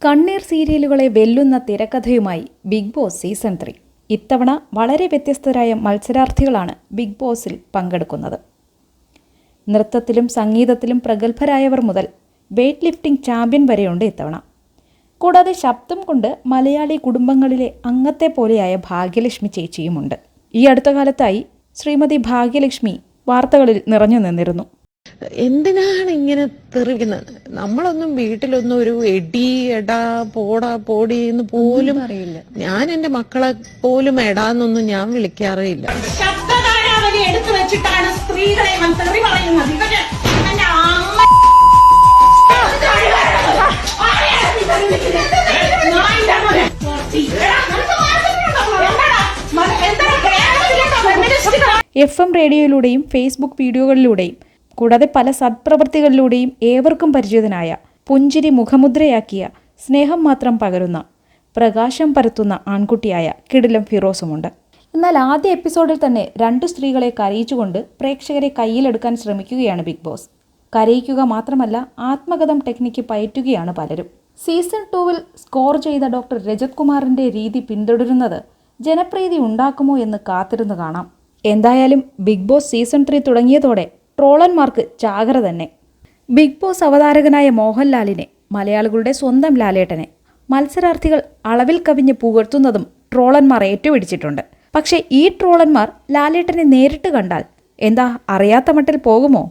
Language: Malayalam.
കണ്ണീർ സീരിയലുകളെ വെല്ലുന്ന തിരക്കഥയുമായി ബിഗ് ബോസ് സീസൺ 3. ഇത്തവണ വളരെ വ്യത്യസ്തരായ മത്സരാർത്ഥികളാണ് ബിഗ് ബോസിൽ പങ്കെടുക്കുന്നത്. നൃത്തത്തിലും സംഗീതത്തിലും പ്രഗത്ഭരായവർ മുതൽ വെയ്റ്റ് ലിഫ്റ്റിംഗ് ചാമ്പ്യൻ വരെയുണ്ട് ഇത്തവണ. കൂടാതെ ശബ്ദം കൊണ്ട് മലയാളി കുടുംബങ്ങളിലെ അംഗത്തെ പോലെയായ ഭാഗ്യലക്ഷ്മി ചേച്ചിയുമുണ്ട്. ഈ അടുത്ത കാലത്തായി ശ്രീമതി ഭാഗ്യലക്ഷ്മി വാർത്തകളിൽ നിറഞ്ഞു നിന്നിരുന്നു. എന്തിനാണ് ഇങ്ങനെ തെറിക്കുന്നത്? നമ്മളൊന്നും വീട്ടിലൊന്നും ഒരു എടി എടാ പോടാ പോടി എന്ന് പോലും അറിയില്ല. ഞാൻ എന്റെ മക്കളെ പോലും എടാന്നൊന്നും ഞാൻ വിളിക്കാറില്ല. എടുത്തു വെച്ചിട്ടാണ് സ്ത്രീകളെ തെറി പറയുന്നത്. FM റേഡിയോയിലൂടെയും ഫേസ്ബുക്ക് വീഡിയോകളിലൂടെയും കൂടാതെ പല സത്പ്രവൃത്തികളിലൂടെയും ഏവർക്കും പരിചിതനായ, പുഞ്ചിരി മുഖമുദ്രയാക്കിയ, സ്നേഹം മാത്രം പകരുന്ന, പ്രകാശം പരത്തുന്ന ആൺകുട്ടിയായ കിടിലം ഫിറോസുമുണ്ട്. എന്നാൽ ആദ്യ എപ്പിസോഡിൽ തന്നെ 2 സ്ത്രീകളെ കരയിച്ചുകൊണ്ട് പ്രേക്ഷകരെ കയ്യിലെടുക്കാൻ ശ്രമിക്കുകയാണ് ബിഗ് ബോസ്. കരയിക്കുക മാത്രമല്ല, ആത്മകഥം ടെക്നിക്ക് പയറ്റുകയാണ് പലരും. സീസൺ 2-ൽ സ്കോർ ചെയ്ത ഡോക്ടർ രജത് കുമാറിന്റെ രീതി പിന്തുടരുന്നത് ജനപ്രീതി ഉണ്ടാക്കുമോ എന്ന് കാത്തിരുന്ന് കാണാം. എന്തായാലും ബിഗ് ബോസ് സീസൺ 3 തുടങ്ങിയതോടെ ട്രോളന്മാർക്ക് ചാകര തന്നെ. ബിഗ് ബോസ് അവതാരകനായ മോഹൻലാലിനെ, മലയാളികളുടെ സ്വന്തം ലാലേട്ടനെ മത്സരാർത്ഥികൾ അളവിൽ കവിഞ്ഞ് പുകഴ്ത്തുന്നതും ട്രോളന്മാർ ഏറ്റുപിടിച്ചിട്ടുണ്ട്. പക്ഷേ ഈ ട്രോളന്മാർ ലാലേട്ടനെ നേരിട്ട് കണ്ടാൽ എന്താ അറിയാത്ത മട്ടിൽ പോകുമോ?